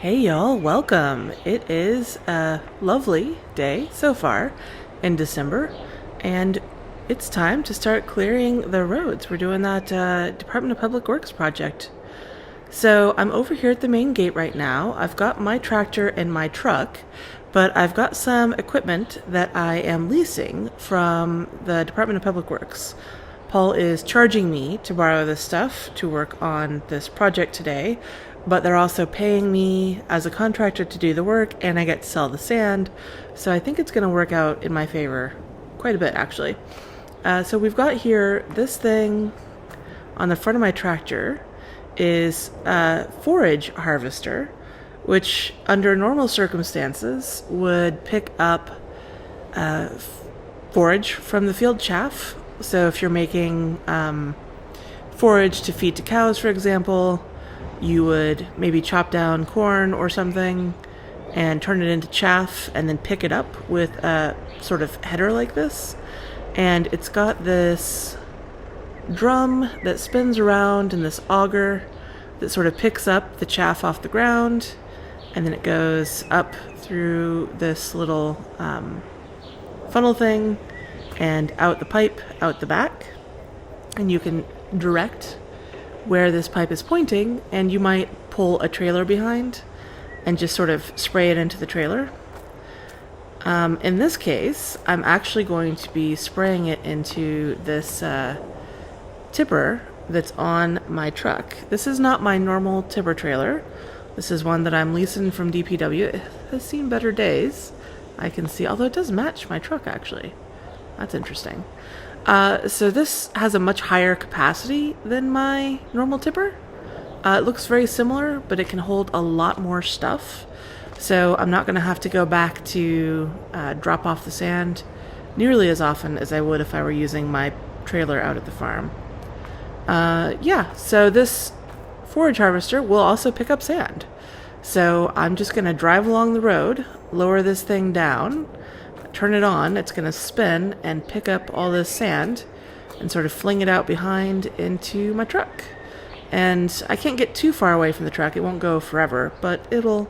Hey y'all, welcome. It is a lovely day so far in December, and it's time to start clearing the roads. We're doing that Department of Public Works project. So I'm over here at the main gate right now. I've got my tractor and my truck, but I've got some equipment that I am leasing from the Department of Public Works. Paul is charging me to borrow this stuff to work on this project today, but they're also paying me as a contractor to do the work, and I get to sell the sand, so I think it's going to work out in my favor quite a bit, actually. So we've got here this thing on the front of my tractor is a forage harvester, which under normal circumstances would pick up forage from the field chaff. So if you're making forage to feed to cows, for example, you would maybe chop down corn or something and turn it into chaff and then pick it up with a sort of header like this. And it's got this drum that spins around and this auger that sort of picks up the chaff off the ground, and then it goes up through this little funnel thing and out the pipe, out the back, and you can direct where this pipe is pointing, and you might pull a trailer behind and just sort of spray it into the trailer. In this case, I'm actually going to be spraying it into this tipper that's on my truck. This is not my normal tipper trailer. This is one that I'm leasing from DPW. It has seen better days, I can see, although it does match my truck, actually. That's interesting. So this has a much higher capacity than my normal tipper. It looks very similar, but it can hold a lot more stuff. So I'm not going to have to go back to drop off the sand nearly as often as I would if I were using my trailer out at the farm. So this forage harvester will also pick up sand. So I'm just going to drive along the road, lower this thing down, turn it on, it's going to spin and pick up all this sand and sort of fling it out behind into my truck. And I can't get too far away from the truck, it won't go forever, but it'll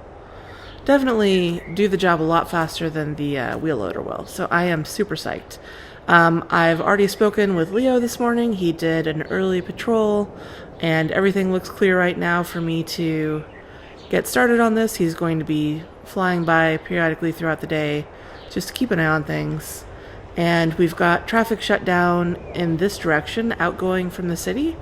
definitely do the job a lot faster than the wheel loader will. So I am super psyched. I've already spoken with Leo this morning. He did an early patrol, and everything looks clear right now for me to get started on this. He's going to be flying by periodically throughout the day just to keep an eye on things. And we've got traffic shut down in this direction, outgoing from the city.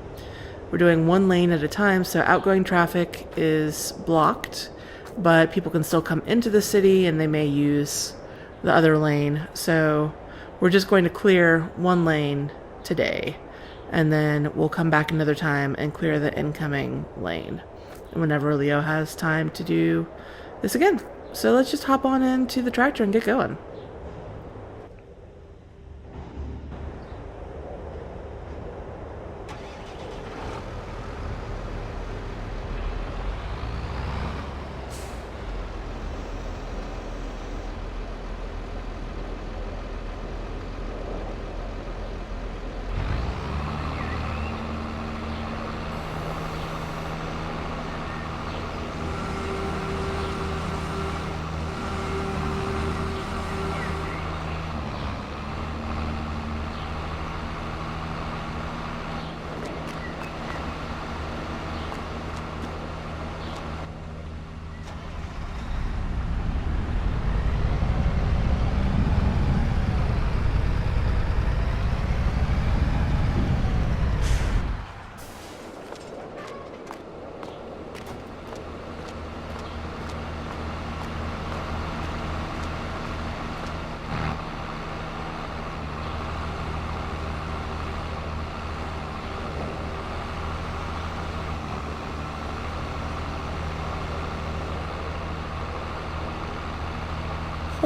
We're doing one lane at a time, so outgoing traffic is blocked, but people can still come into the city and they may use the other lane. So we're just going to clear one lane today, and then we'll come back another time and clear the incoming lane whenever Leo has time to do this again. So let's just hop on into the tractor and get going.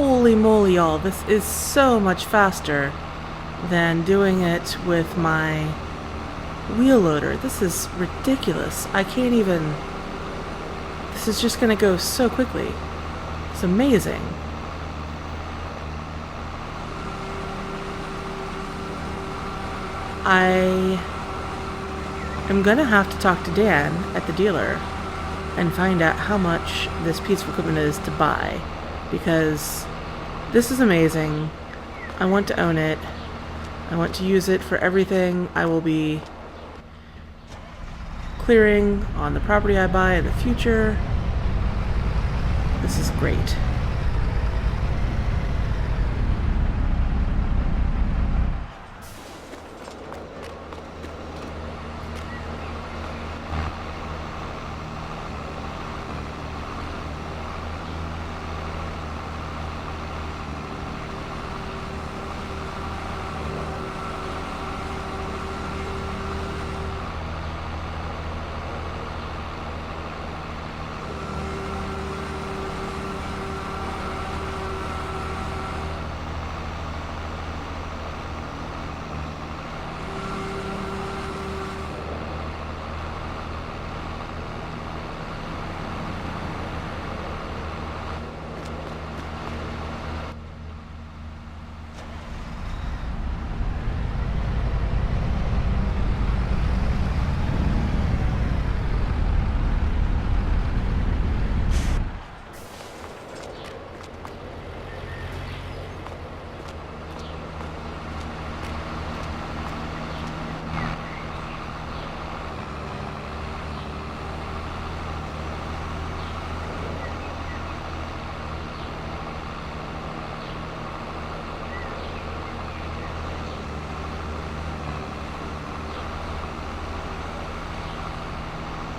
Holy moly, y'all, this is so much faster than doing it with my wheel loader. This is ridiculous. I can't even... This is just gonna go so quickly. It's amazing. I am gonna have to talk to Dan at the dealer and find out how much this piece of equipment is to buy, because this is amazing. I want to own it. I want to use it for everything I will be clearing on the property I buy in the future. This is great.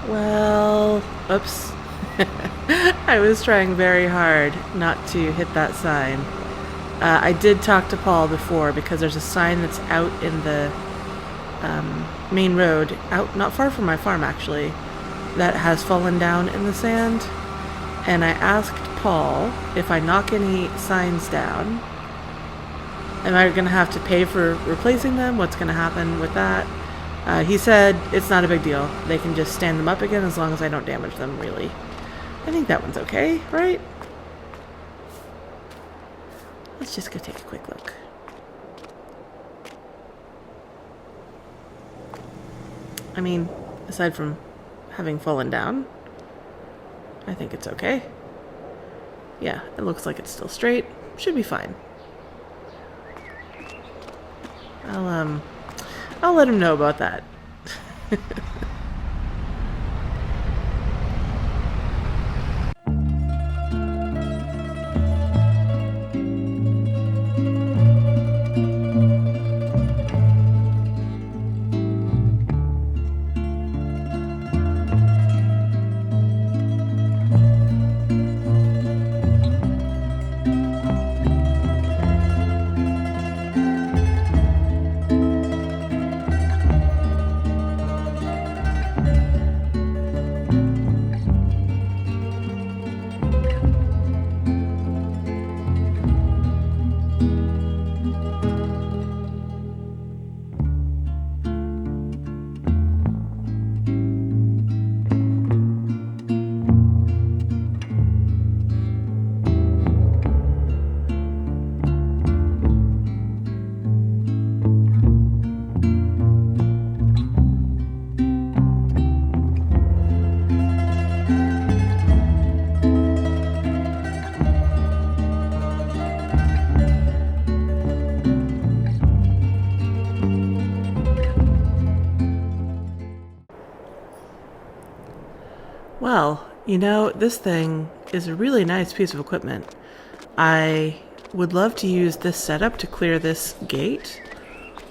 Well, oops. I was trying very hard not to hit that sign. I did talk to Paul before, because there's a sign that's out in the main road, out not far from my farm actually, that has fallen down in the sand. And I asked Paul, if I knock any signs down, am I going to have to pay for replacing them? What's going to happen with that? He said it's not a big deal. They can just stand them up again as long as I don't damage them, really. I think that one's okay, right? Let's just go take a quick look. I mean, aside from having fallen down, I think it's okay. Yeah, it looks like it's still straight. Should be fine. I'll let him know about that. Well, you know, this thing is a really nice piece of equipment. I would love to use this setup to clear this gate.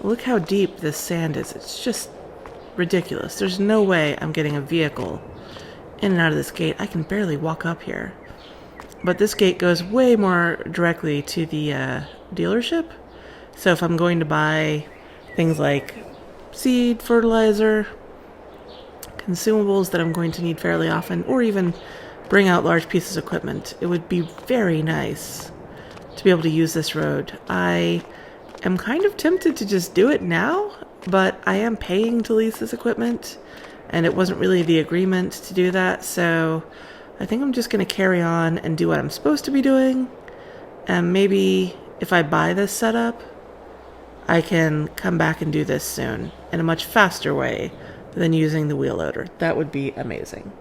Look how deep this sand is. It's just ridiculous. There's no way I'm getting a vehicle in and out of this gate. I can barely walk up here. But this gate goes way more directly to the dealership. So if I'm going to buy things like seed, fertilizer, consumables that I'm going to need fairly often, or even bring out large pieces of equipment, it would be very nice to be able to use this road. I am kind of tempted to just do it now, but I am paying to lease this equipment, and it wasn't really the agreement to do that, so I think I'm just going to carry on and do what I'm supposed to be doing, and maybe if I buy this setup, I can come back and do this soon in a much faster way than using the wheel loader. That would be amazing.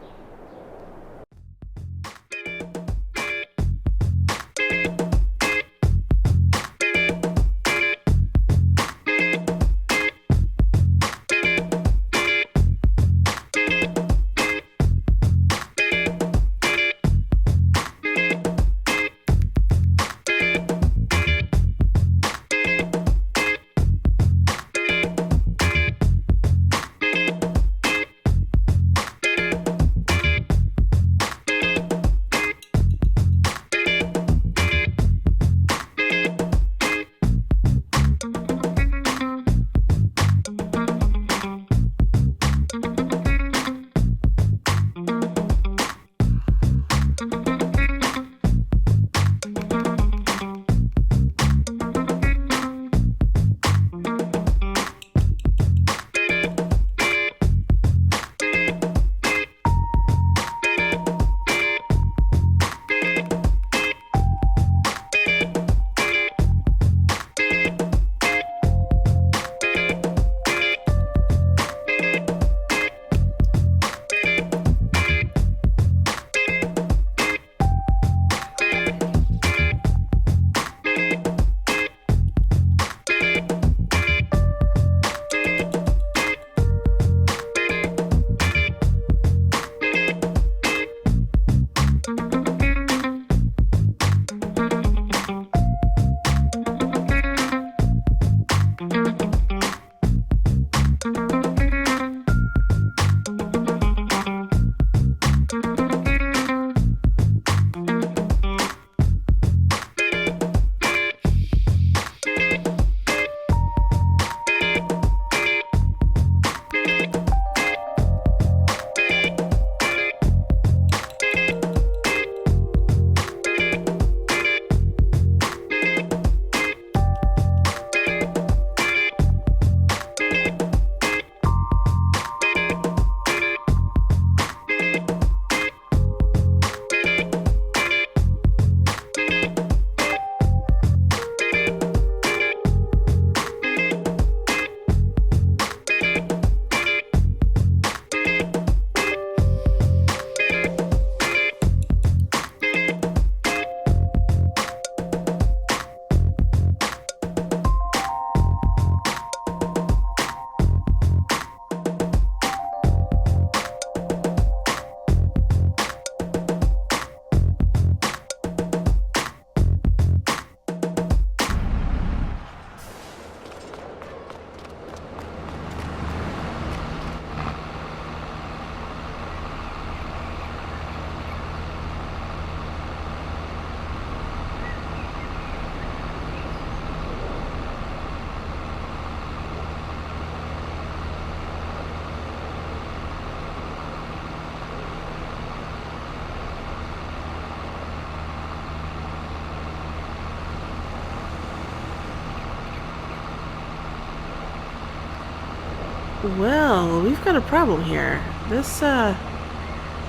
Well, we've got a problem here. This,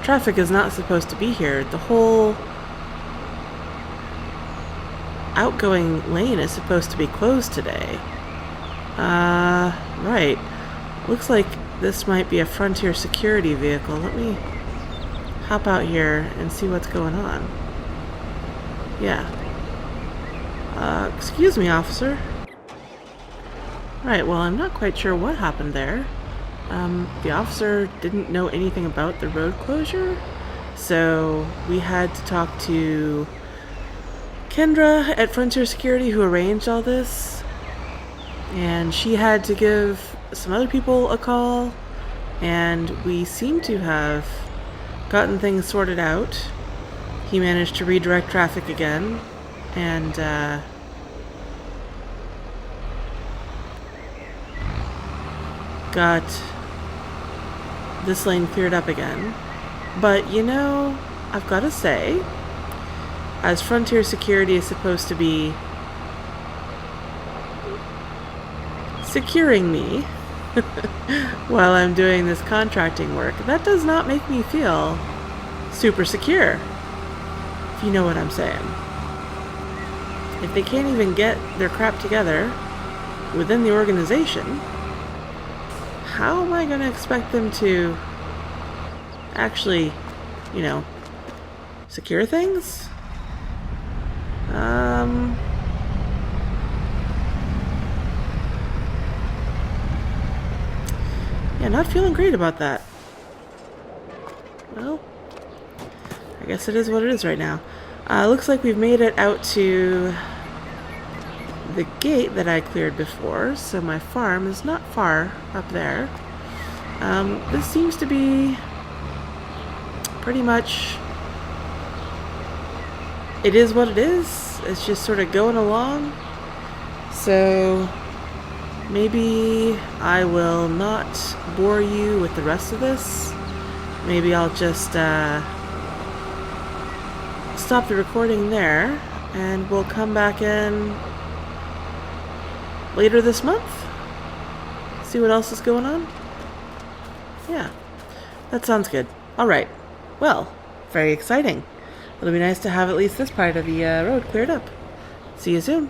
traffic is not supposed to be here. The whole outgoing lane is supposed to be closed today. Right. Looks like this might be a Frontier security vehicle. Let me hop out here and see what's going on. Yeah. Excuse me, officer. Right, well, I'm not quite sure what happened there. The officer didn't know anything about the road closure, so we had to talk to Kendra at Frontier Security, who arranged all this, and she had to give some other people a call, and we seem to have gotten things sorted out. He managed to redirect traffic again, and got this lane cleared up again. But you know, I've got to say, as frontier security is supposed to be securing me while I'm doing this contracting work, that does not make me feel super secure, if you know what I'm saying. If they can't even get their crap together within the organization, how am I going to expect them to actually, you know, secure things? Yeah, not feeling great about that. Well, I guess it is what it is right now. Looks like we've made it out to the gate that I cleared before, so my farm is not far up there. This seems to be pretty much... it is what it is. It's just sort of going along. So maybe I will not bore you with the rest of this. Maybe I'll just stop the recording there, and we'll come back in later this month. See what else is going on? Yeah, that sounds good. Alright, well, very exciting. It'll be nice to have at least this part of the road cleared up. See you soon.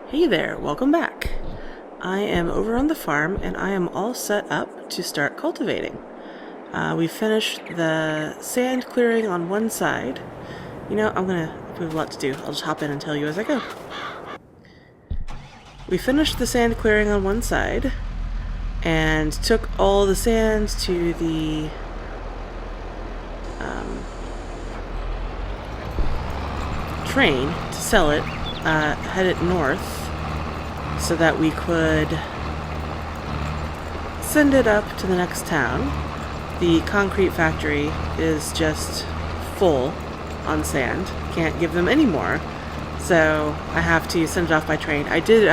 Hey there, welcome back. I am over on the farm and I am all set up to start cultivating. We finished the sand clearing on one side. You know, we have a lot to do. I'll just hop in and tell you as I go. We finished the sand clearing on one side and took all the sand to the train to sell it, headed north, so that we could send it up to the next town. The concrete factory is just full on sand. Can't give them any more, so I have to send it off by train. I did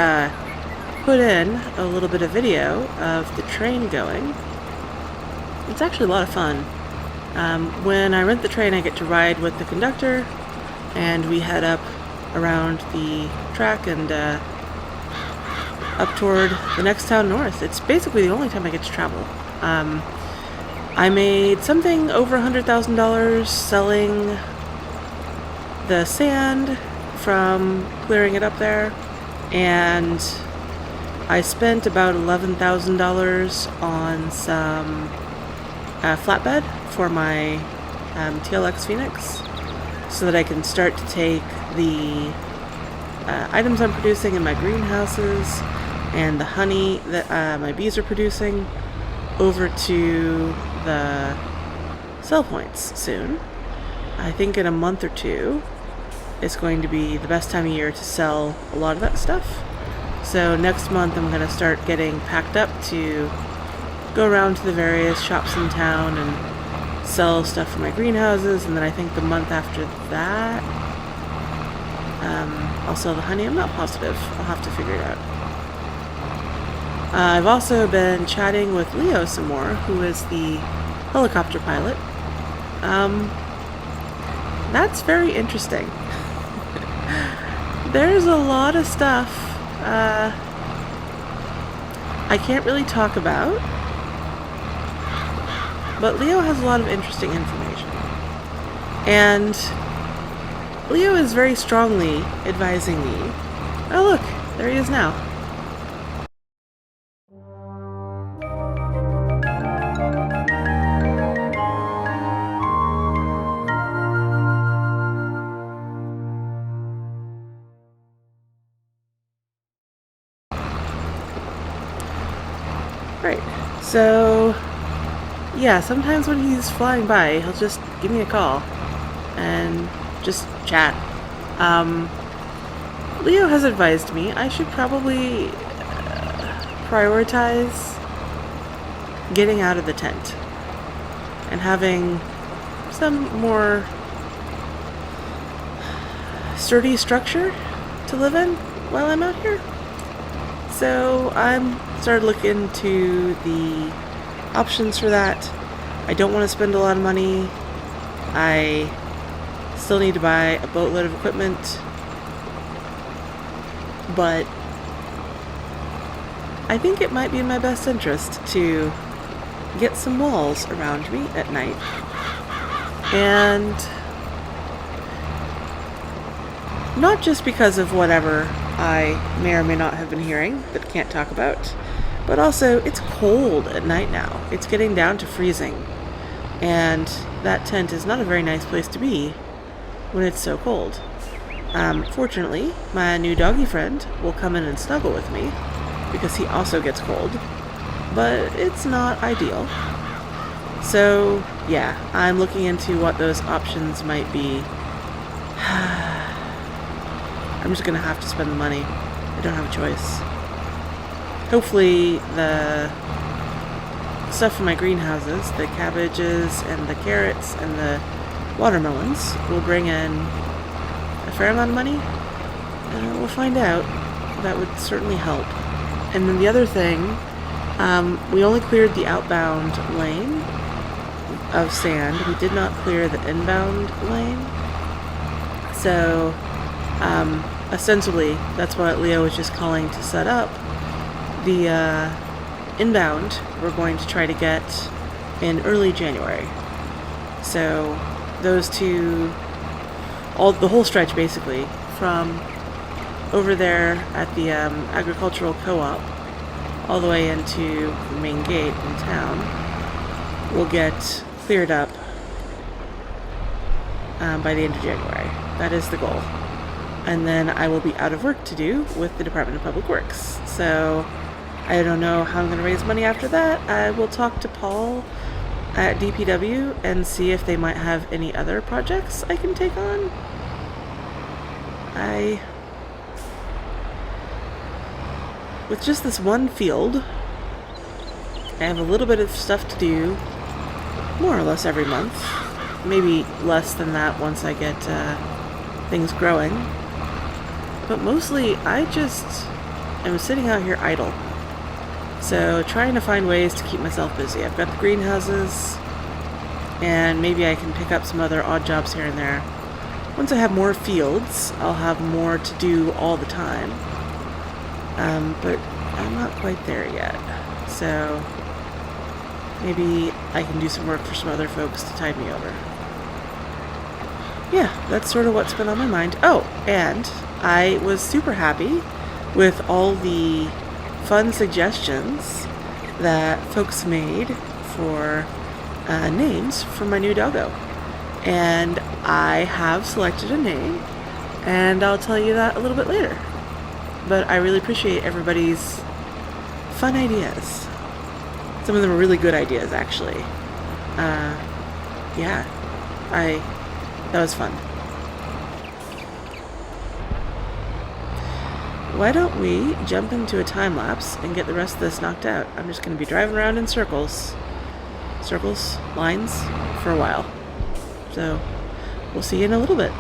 put in a little bit of video of the train going. It's actually a lot of fun. When I rent the train, I get to ride with the conductor, and we head up around the track and up toward the next town north. It's basically the only time I get to travel. I made something over $100,000 selling the sand from clearing it up there, and I spent about $11,000 on some flatbed for my TLX Phoenix, so that I can start to take the items I'm producing in my greenhouses and the honey that my bees are producing over to the sell points soon. I think in a month or two it's going to be the best time of year to sell a lot of that stuff. So next month I'm going to start getting packed up to go around to the various shops in town and sell stuff from my greenhouses, and then I think the month after that I'll sell the honey. I'm not positive. I'll have to figure it out. I've also been chatting with Leo some more, who is the helicopter pilot. That's very interesting. There's a lot of stuff I can't really talk about, but Leo has a lot of interesting information. And Leo is very strongly advising me. Oh look, there he is now. So, yeah, sometimes when he's flying by, he'll just give me a call and just chat. Leo has advised me I should probably prioritize getting out of the tent and having some more sturdy structure to live in while I'm out here. So I'm started looking into the options for that. I don't want to spend a lot of money. I still need to buy a boatload of equipment, but I think it might be in my best interest to get some walls around me at night. And not just because of whatever I may or may not have been hearing that I can't talk about, but also it's cold at night now. It's getting down to freezing, and that tent is not a very nice place to be when it's so cold. Fortunately, my new doggy friend will come in and snuggle with me because he also gets cold, but it's not ideal. So yeah, I'm looking into what those options might be. I'm just gonna have to spend the money. I don't have a choice. Hopefully the stuff from my greenhouses, the cabbages and the carrots and the watermelons, will bring in a fair amount of money. We'll find out. That would certainly help. And then the other thing, we only cleared the outbound lane of sand. We did not clear the inbound lane. So, ostensibly, that's what Leo was just calling to set up. The inbound, we're going to try to get in early January. So, those two, the whole stretch basically, from over there at the agricultural co-op all the way into the main gate in town will get cleared up by the end of January. That is the goal. And then I will be out of work to do with the Department of Public Works. So I don't know how I'm going to raise money after that. I will talk to Paul at DPW and see if they might have any other projects I can take on. With just this one field, I have a little bit of stuff to do more or less every month. Maybe less than that once I get things growing. But mostly I just am sitting out here idle. So trying to find ways to keep myself busy. I've got the greenhouses, and maybe I can pick up some other odd jobs here and there. Once I have more fields, I'll have more to do all the time. But I'm not quite there yet. So maybe I can do some work for some other folks to tide me over. Yeah, that's sort of what's been on my mind. Oh, and I was super happy with all the fun suggestions that folks made for names for my new doggo. And I have selected a name, and I'll tell you that a little bit later. But I really appreciate everybody's fun ideas. Some of them are really good ideas, actually. Yeah, that was fun. Why don't we jump into a time lapse and get the rest of this knocked out? I'm just going to be driving around in circles, lines, for a while. So we'll see you in a little bit.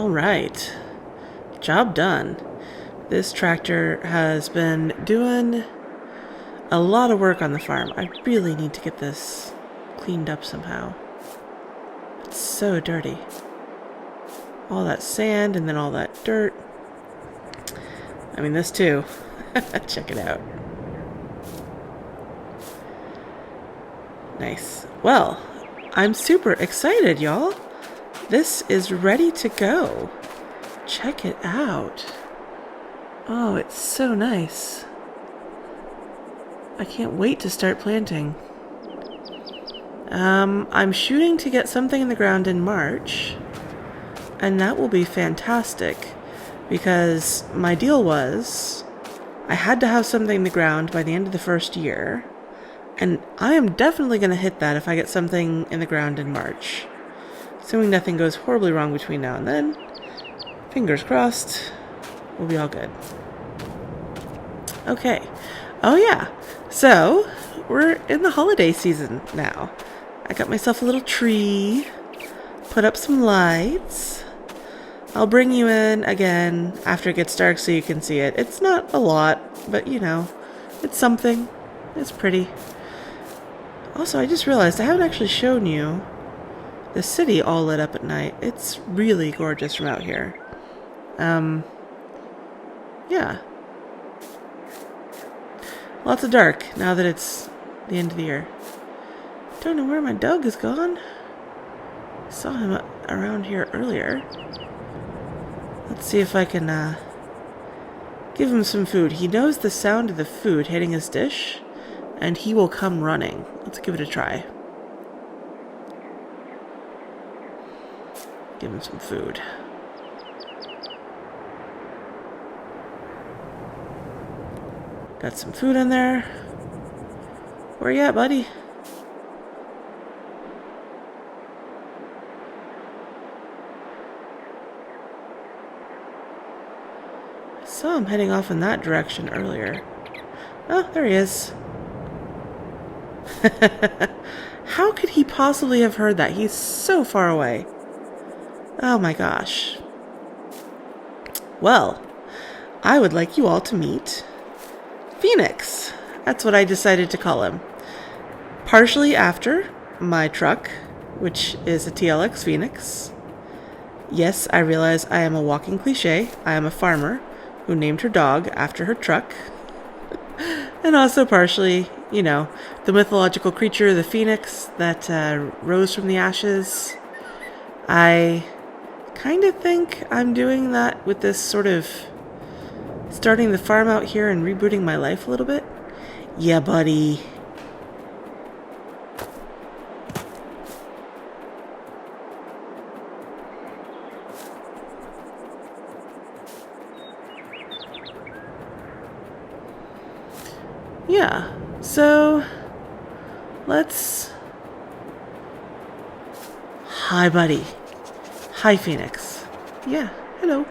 Alright. Job done. This tractor has been doing a lot of work on the farm. I really need to get this cleaned up somehow. It's so dirty. All that sand and then all that dirt. I mean, this too. Check it out. Nice. Well, I'm super excited, y'all. This is ready to go. Check it out. Oh, it's so nice. I can't wait to start planting. I'm shooting to get something in the ground in March, and that will be fantastic because my deal was I had to have something in the ground by the end of the first year, and I am definitely going to hit that if I get something in the ground in March. Assuming nothing goes horribly wrong between now and then, fingers crossed, we'll be all good. Okay. Oh yeah. So, we're in the holiday season now. I got myself a little tree, put up some lights. I'll bring you in again after it gets dark so you can see it. It's not a lot, but you know, it's something. It's pretty. Also, I just realized I haven't actually shown you the city all lit up at night. It's really gorgeous from out here. Yeah. Lots of dark now that it's the end of the year. Don't know where my dog is gone. I saw him around here earlier. Let's see if I can give him some food. He knows the sound of the food hitting his dish, and he will come running. Let's give it a try. Give him some food. Got some food in there. Where you at, buddy? I saw him heading off in that direction earlier. Oh, there he is. How could he possibly have heard that? He's so far away. Oh my gosh. Well, I would like you all to meet Phoenix. That's what I decided to call him. Partially after my truck, which is a TLX Phoenix. Yes, I realize I am a walking cliche. I am a farmer who named her dog after her truck. And also partially, you know, the mythological creature, the phoenix that rose from the ashes. I kind of think I'm doing that with this sort of starting the farm out here and rebooting my life a little bit. Yeah, buddy. Yeah, so let's... Hi, buddy. Hi, Phoenix. Yeah, hello.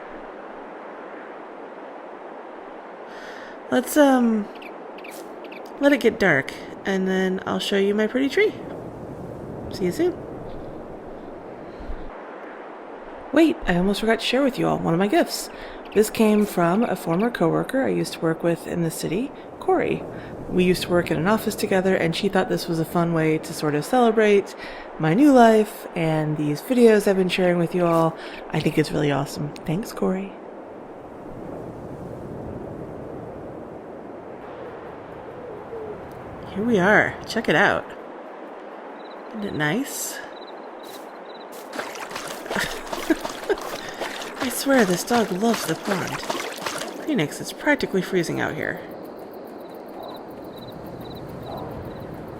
Let's, let it get dark, and then I'll show you my pretty tree. See you soon. Wait, I almost forgot to share with you all one of my gifts. This came from a former coworker I used to work with in the city, Corey. We used to work in an office together, and she thought this was a fun way to sort of celebrate my new life and these videos I've been sharing with you all. I think it's really awesome. Thanks, Corey. Here we are. Check it out. Isn't it nice? I swear this dog loves the pond. Phoenix, it's practically freezing out here.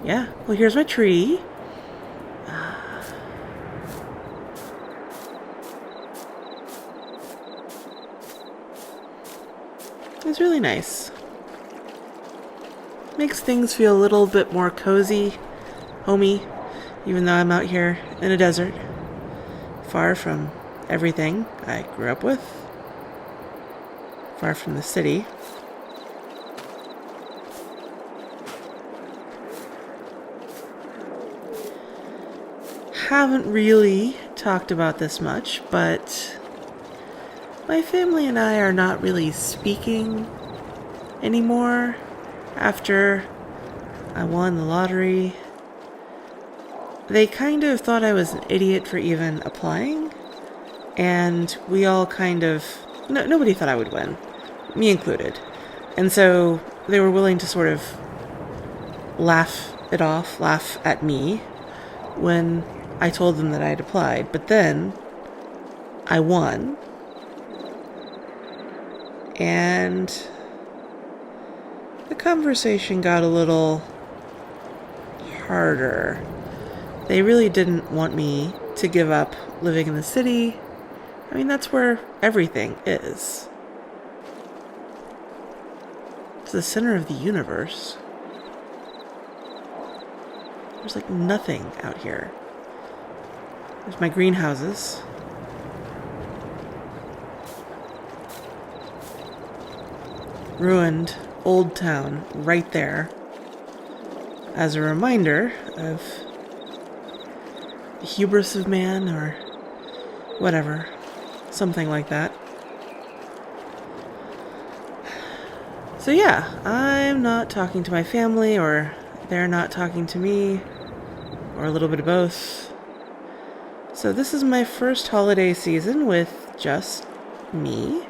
Yeah, well, here's my tree. It's really nice. Makes things feel a little bit more cozy, homey, even though I'm out here in a desert, far from everything I grew up with, far from the city. Haven't really talked about this much, but my family and I are not really speaking anymore after I won the lottery. They kind of thought I was an idiot for even applying, and we all kind of... nobody thought I would win, me included. And so they were willing to sort of laugh it off, laugh at me when I told them that I had applied. But then I won, and the conversation got a little harder. They really didn't want me to give up living in the city. I mean, that's where everything is. It's the center of the universe. There's like nothing out here. There's my greenhouses. Ruined old town right there. As a reminder of the hubris of man, or whatever. Something like that. So yeah, I'm not talking to my family, or they're not talking to me, or a little bit of both. So this is my first holiday season with just me.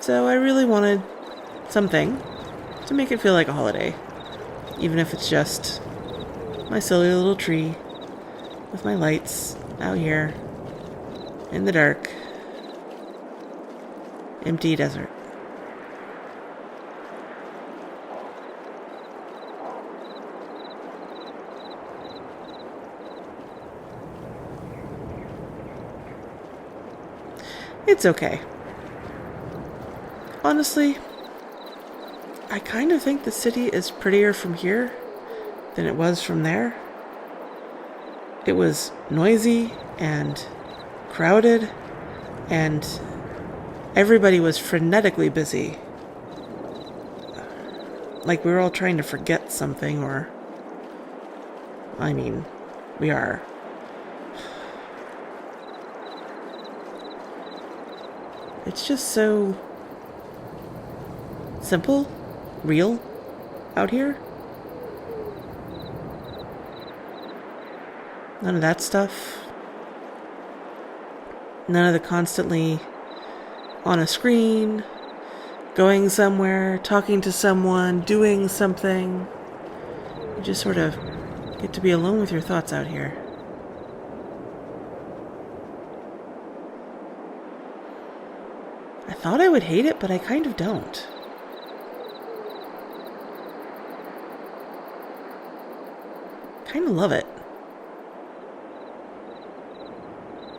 So I really wanted something to make it feel like a holiday, even if it's just my silly little tree with my lights out here in the dark, empty desert. It's okay. Honestly, I kind of think the city is prettier from here than it was from there. It was noisy and crowded, and everybody was frenetically busy. Like we were all trying to forget something, or... I mean, we are. It's just so simple, real out here. None of that stuff. None of the constantly on a screen, going somewhere, talking to someone, doing something. You just sort of get to be alone with your thoughts out here. I thought I would hate it, but I kind of don't. Kind of love it.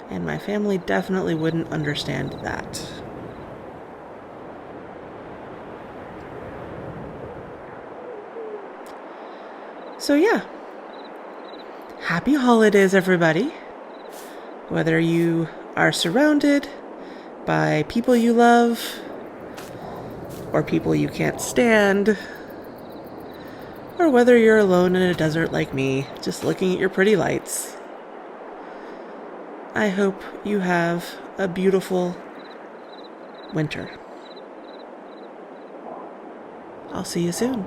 And my family definitely wouldn't understand that. So yeah. Happy holidays, everybody. Whether you are surrounded by people you love, or people you can't stand, or whether you're alone in a desert like me, just looking at your pretty lights. I hope you have a beautiful winter. I'll see you soon.